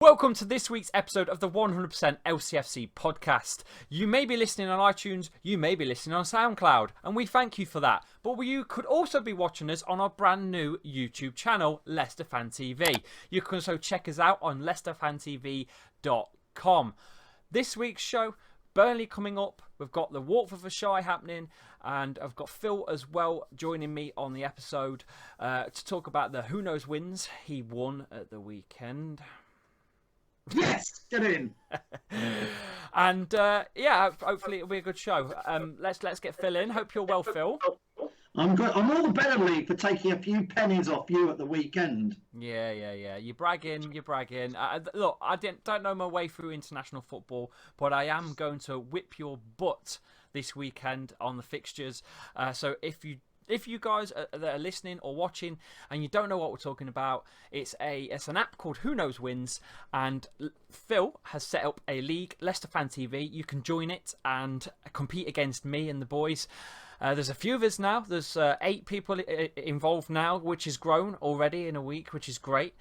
Welcome to this week's episode of the 100% LCFC podcast. You may be listening on iTunes, you may be listening on SoundCloud, and we thank you for that. But you could also be watching us on our brand new YouTube channel, Leicester Fan TV. You can also check us out on leicesterfantv.com. This week's show, Burnley coming up. We've got the WalkForVichai happening, and I've got Phil as well joining me on the episode to talk about the Who Knows wins he won at the weekend. Yes, get in. And yeah, hopefully it'll be a good show. Let's get Phil in. Hope you're well, Phil. I'm good. I'm all the better, Lee, for taking a few pennies off you at the weekend. Yeah. You're bragging. Look, I don't know my way through international football, but I am going to whip your butt this weekend on the fixtures. So if you guys that are listening or watching and you don't know what we're talking about, it's an app called Who Knows Wins, and Phil has set up a league, Leicester Fan TV. You can join it and compete against me and the boys. There's a few of us now. There's 8 people involved now, which has grown already in a week, which is great.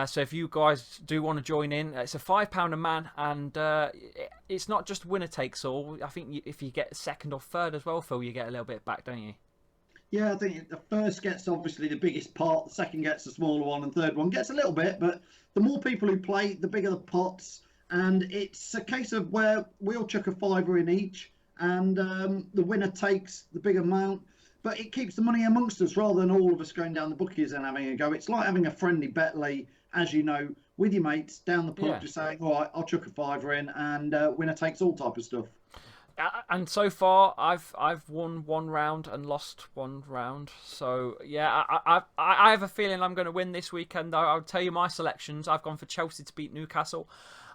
So if you guys do want to join in, it's a £5 a man, and it's not just winner takes all. I think if you get second or third as well, Phil, you get a little bit back, don't you? Yeah, I think the first gets obviously the biggest pot, the second gets the smaller one, and third one gets a little bit. But the more people who play, the bigger the pots. And it's a case of where we'll chuck a £5 in each, and the winner takes the big amount. But it keeps the money amongst us rather than all of us going down the bookies and having a go. It's like having a friendly bet, Lee, as you know, with your mates down the pub, just saying, all right, I'll chuck a £5 in, and winner takes all type of stuff. And so far, I've won one round and lost one round. So yeah, I have a feeling I'm going to win this weekend. I'll tell you my selections. I've gone for Chelsea to beat Newcastle.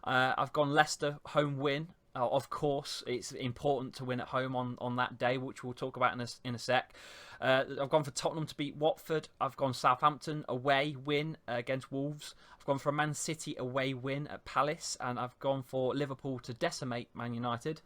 I've gone Leicester home win. Of course, it's important to win at home on that day, which we'll talk about in a sec. I've gone for Tottenham to beat Watford. I've gone Southampton away win against Wolves. I've gone for a Man City away win at Palace, and I've gone for Liverpool to decimate Man United.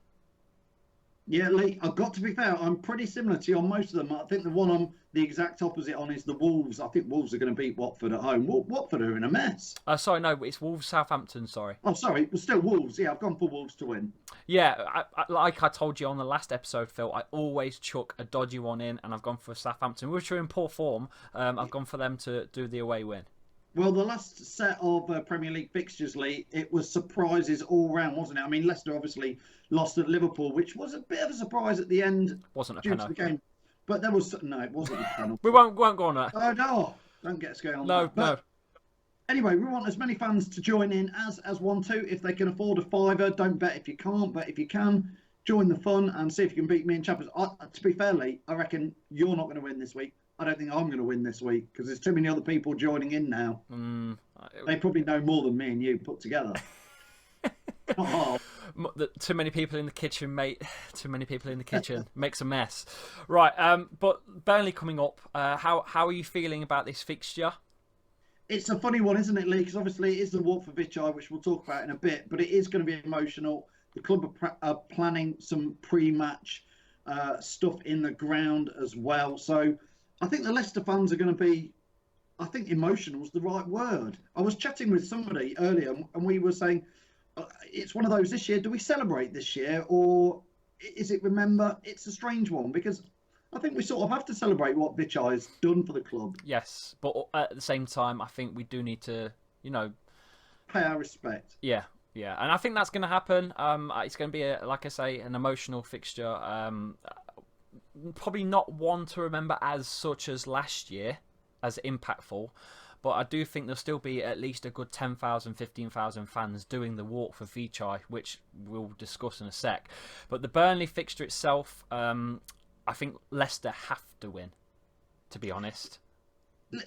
Yeah, Lee, I've got to be fair, I'm pretty similar to you on most of them. I think the one I'm the exact opposite on is the Wolves. I think Wolves are going to beat Watford at home. Watford are in a mess. Sorry, no, it's Wolves Southampton, sorry. Oh, sorry, but still Wolves. Yeah, I've gone for Wolves to win. Yeah, like I told you on the last episode, Phil, I always chuck a dodgy one in, and I've gone for Southampton, which are in poor form. I've gone for them to do the away win. Well, the last set of Premier League fixtures, Lee, it was surprises all round, wasn't it? I mean, Leicester obviously lost at Liverpool, which was a bit of a surprise at the end. Wasn't a due penalty. to the game. But there was... No, it wasn't a penalty. We won't go on that. Oh, no. Don't get us going on that. No. No. Anyway, we want as many fans to join in as want to. If they can afford a £5, don't bet if you can't. But if you can, join the fun and see if you can beat me and Chappers. To be fair, Lee, I reckon you're not going to win this week. I don't think I'm going to win this week because there's too many other people joining in now. They probably know more than me and you put together. Not hard. Too many people in the kitchen, mate. Too many people in the kitchen. Makes a mess. Right, but Burnley coming up. How are you feeling about this fixture? It's a funny one, isn't it, Lee? Because obviously it is the WalkForVichai, which we'll talk about in a bit, but it is going to be emotional. The club are planning some pre-match stuff in the ground as well. So I think the Leicester fans are going to be, I think emotional is the right word. I was chatting with somebody earlier and we were saying, it's one of those this year, do we celebrate this year or is it remember? It's a strange one because I think we sort of have to celebrate what Vichai has done for the club. Yes, but at the same time, I think we do need to, pay our respect. Yeah, and I think that's going to happen. It's going to be, like I say, an emotional fixture. Probably not one to remember as such as last year, as impactful, but I do think there'll still be at least a good 10,000, 15,000 fans doing the WalkForVichai, which we'll discuss in a sec. But the Burnley fixture itself, I think Leicester have to win, to be honest.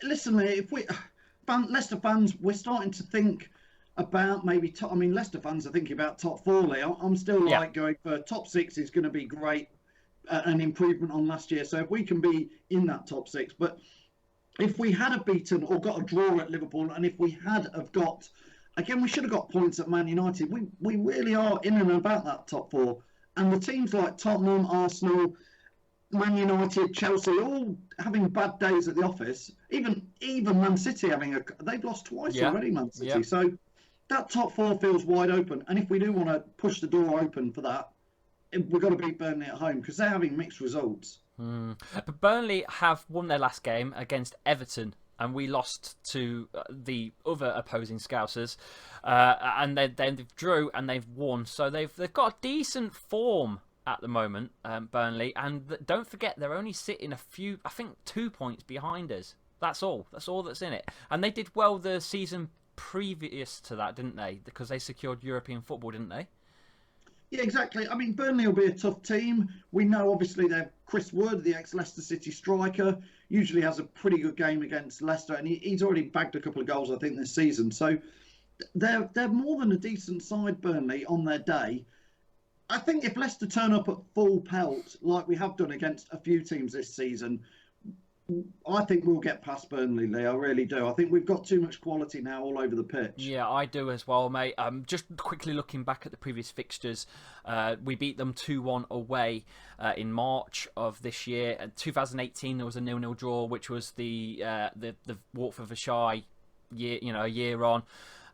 Listen, if Leicester fans, we're starting to think about maybe top. I mean, Leicester fans are thinking about top 4. Lee. I'm still going for top 6 is going to be great, an improvement on last year. So if we can be in that top 6, but if we had have beaten or got a draw at Liverpool, and if we had have got, again, we should have got points at Man United. We really are in and about that top four. And the teams like Tottenham, Arsenal, Man United, Chelsea, all having bad days at the office. Even Man City they've lost twice already, Man City. Yeah. So that top four feels wide open. And if we do want to push the door open for that, we've got to beat Burnley at home because they're having mixed results. But Burnley have won their last game against Everton, and we lost to the other opposing Scousers, and they've drew and they've won, so they've got a decent form at the moment, Burnley. And don't forget, they're only sitting I think 2 points behind us. That's all that's in it. And they did well the season previous to that, didn't they? Because they secured European football, didn't they? Yeah, exactly. I mean, Burnley will be a tough team. We know, obviously, they're Chris Wood, the ex-Leicester City striker, usually has a pretty good game against Leicester, and he's already bagged a couple of goals, I think, this season. So they're more than a decent side, Burnley, on their day. I think if Leicester turn up at full pelt, like we have done against a few teams this season, I think we'll get past Burnley, Lee. I really do. I think we've got too much quality now all over the pitch. Yeah, I do as well, mate. Just quickly looking back at the previous fixtures, we beat them 2-1 away in March of this year. In 2018, there was a 0-0 draw, which was the WalkForVichai year, a year on.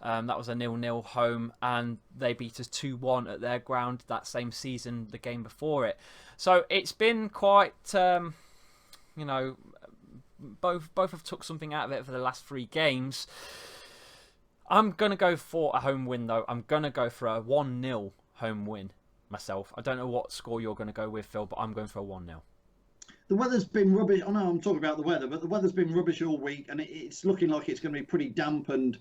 That was a 0-0 home, and they beat us 2-1 at their ground that same season, the game before it. So it's been quite, both have took something out of it for the last 3 games. I'm going to go for a home win, though. I'm going to go for a 1-0 home win myself. I don't know what score you're going to go with, Phil, but I'm going for a 1-0. The weather's been rubbish. I know I'm talking about the weather, but the weather's been rubbish all week, and it's looking like it's going to be pretty dampened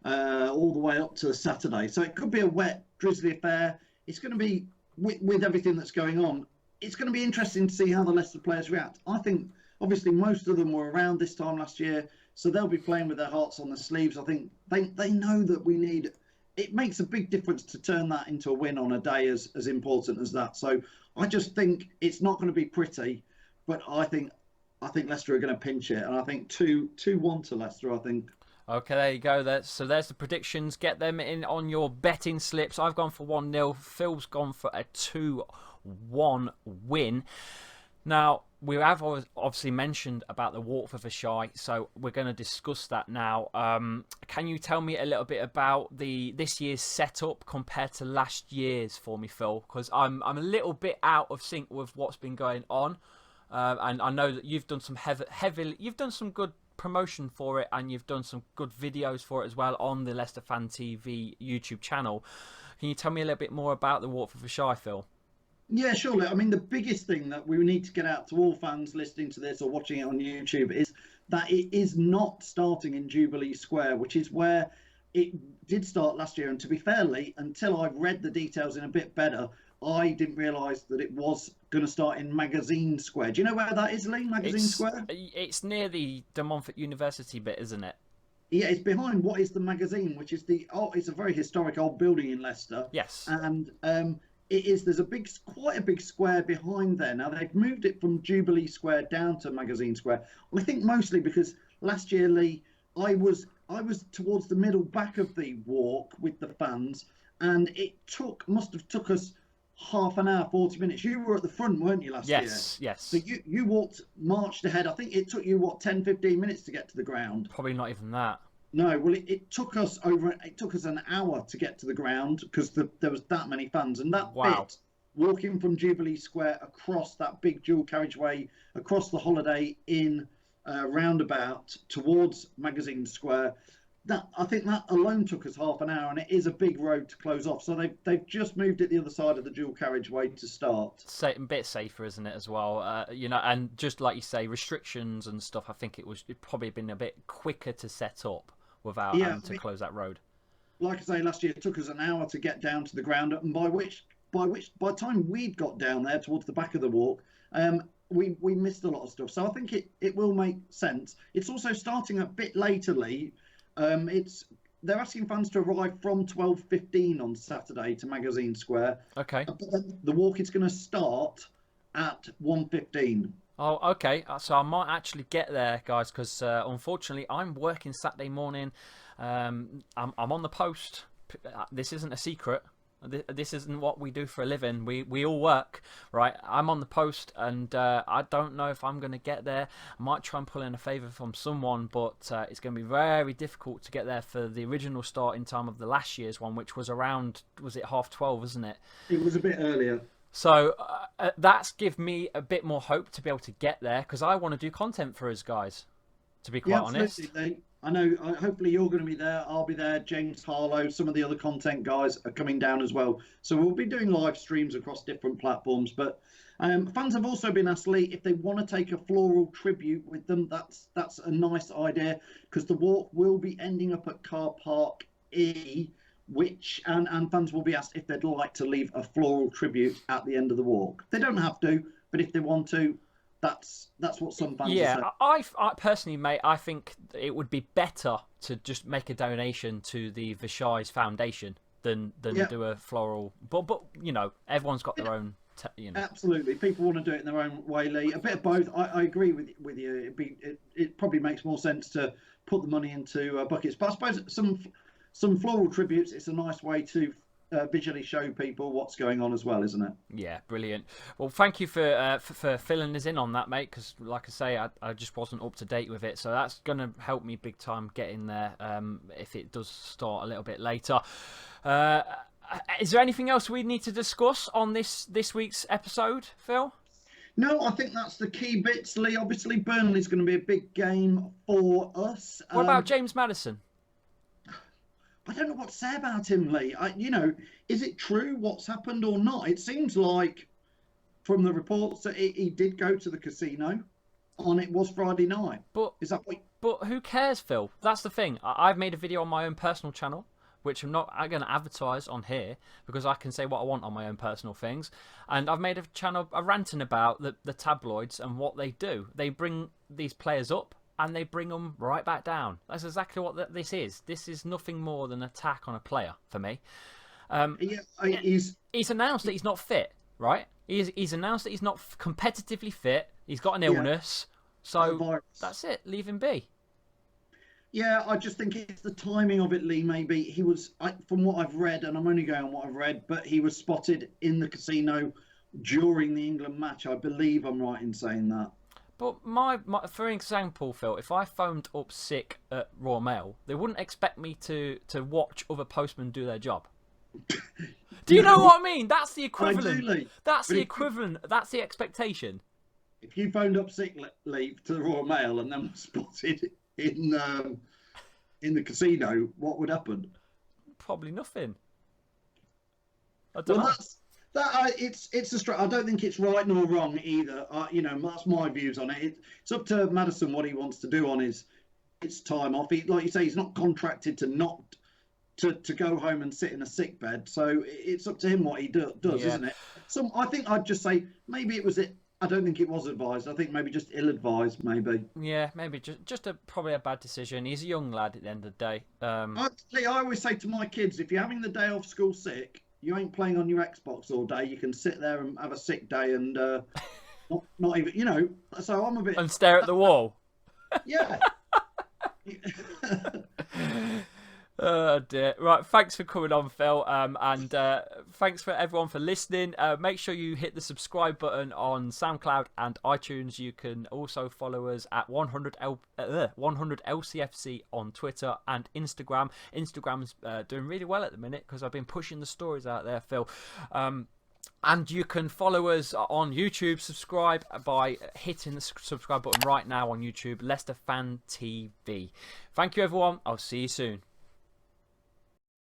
all the way up to Saturday. So it could be a wet, drizzly affair. It's going to be, with everything that's going on, it's going to be interesting to see how the Leicester players react. I think, obviously, most of them were around this time last year, so they'll be playing with their hearts on their sleeves. I think they know that we need... It makes a big difference to turn that into a win on a day as important as that. So I just think it's not going to be pretty, but I think Leicester are going to pinch it, and I think 2-1 to Leicester, I think. Okay, there you go. So there's the predictions. Get them in on your betting slips. I've gone for 1-0. Phil's gone for a 2-1 win. Now, we have obviously mentioned about the WalkForVichai, so we're going to discuss that now. Can you tell me a little bit about this year's setup compared to last year's for me, Phil? Because I'm a little bit out of sync with what's been going on, and I know that you've done some you've done some good promotion for it, and you've done some good videos for it as well on the Leicester Fan TV YouTube channel. Can you tell me a little bit more about the WalkForVichai, Phil? Yeah, surely. I mean, the biggest thing that we need to get out to all fans listening to this or watching it on YouTube is that it is not starting in Jubilee Square, which is where it did start last year. And to be fair, Lee, until I've read the details in a bit better, I didn't realise that it was going to start in Magazine Square. Do you know where that is, Lee? Magazine Square? It's near the De Montfort University bit, isn't it? Yeah, it's behind what is the Magazine, which is it's a very historic old building in Leicester. Yes. And there's quite a big square behind there. Now they've moved it from Jubilee Square down to Magazine Square. I think mostly because last year, Lee, I was towards the middle back of the walk with the fans, and it must have took us half an hour, 40 minutes. You were at the front, weren't you, last year? Yes. So you marched ahead. I think it took you 10, 15 minutes to get to the ground. Probably not even that. No, well, it took us an hour to get to the ground because there was that many fans, and that bit, walking from Jubilee Square across that big dual carriageway across the Holiday Inn roundabout towards Magazine Square, I think that alone took us half an hour, and it is a big road to close off. So they've just moved it the other side of the dual carriageway to start. A bit safer, isn't it, as well? And just like you say, restrictions and stuff. I think it'd probably been a bit quicker to set up without having to close that road. Like I say, last year it took us an hour to get down to the ground, and by the time we'd got down there towards the back of the walk, we missed a lot of stuff. So I think it will make sense. It's also starting a bit later, Lee. They're asking fans to arrive from 12:15 on Saturday to Magazine Square. Okay. But then the walk is going to start at 1:15. Oh, okay. So I might actually get there, guys, because unfortunately I'm working Saturday morning. I'm on the post. This isn't a secret. This isn't what we do for a living. We all work, right? I'm on the post, and I don't know if I'm going to get there. I might try and pull in a favour from someone, but it's going to be very difficult to get there for the original starting time of the last year's one, which was around, was it 12:30, wasn't it? It was a bit earlier. So that's give me a bit more hope to be able to get there, because I want to do content for us guys, to be quite honest. Absolutely. I know. Hopefully, you're going to be there. I'll be there. James Harlow, some of the other content guys are coming down as well. So we'll be doing live streams across different platforms. But fans have also been asked, Lee, if they want to take a floral tribute with them. That's a nice idea, because the walk will be ending up at Car Park E, and fans will be asked if they'd like to leave a floral tribute at the end of the walk. They don't have to, but if they want to, that's what some fans are saying. I personally, mate, I think it would be better to just make a donation to the Vichai's Foundation than do a floral. But you know, everyone's got their own. Absolutely, people want to do it in their own way, Lee. A bit of both. I agree with you. It probably makes more sense to put the money into buckets. But I suppose some floral tributes. It's a nice way to visually show people what's going on as well, isn't it? Yeah, brilliant. Well, thank you for filling us in on that, mate, because like I say, I just wasn't up to date with it, so that's going to help me big time getting there if it does start a little bit later. Is there anything else we need to discuss on this week's episode, Phil? No, I think that's the key bits, Lee. Obviously, Burnley's going to be a big game for us. What about James Maddison? I don't know what to say about him, Lee. Is it true what's happened or not? It seems like, from the reports, that he did go to the casino on it was Friday night. But is that what? But who cares, Phil? That's the thing. I've made a video on my own personal channel, which I'm not going to advertise on here because I can say what I want on my own personal things. And I've made a channel ranting about the tabloids and what they do. They bring these players up and they bring them right back down. That's exactly what this is. This is nothing more than an attack on a player for me. He's announced that he's not fit, right? He's announced that he's not competitively fit. He's got an illness. So that's it. Leave him be. Yeah, I just think it's the timing of it, Lee. Maybe he was, from what I've read, and I'm only going on what I've read, but he was spotted in the casino during the England match. I believe I'm right in saying that. But for example, Phil, if I phoned up sick at Royal Mail, they wouldn't expect me to watch other postmen do their job. Do you know what I mean? That's the equivalent. I do, that's the equivalent. That's the expectation. If you phoned up sick leave to the Royal Mail and then was spotted in the casino, what would happen? Probably nothing. I don't know. It's a straight. I don't think it's right nor wrong either. That's my views on it. It's up to Maddison what he wants to do on his time off. Like you say, he's not contracted to go home and sit in a sick bed. So it's up to him what he does, isn't it? So I think I'd just say maybe it was it. I don't think it was advised. I think maybe just ill-advised, maybe. Yeah, maybe just probably a bad decision. He's a young lad at the end of the day. I always say to my kids, if you're having the day off school sick, you ain't playing on your Xbox all day. You can sit there and have a sick day and not even, So I'm a bit... And stare at the wall. Yeah. Oh dear. Right, thanks for coming on, Phil, and thanks for everyone for listening. Make sure you hit the subscribe button on SoundCloud and iTunes. You can also follow us at 100 LCFC on Twitter and Instagram. Instagram's doing really well at the minute because I've been pushing the stories out there, Phil. And you can follow us on YouTube. Subscribe by hitting the subscribe button right now on YouTube. Leicester Fan TV. Thank you, everyone. I'll see you soon.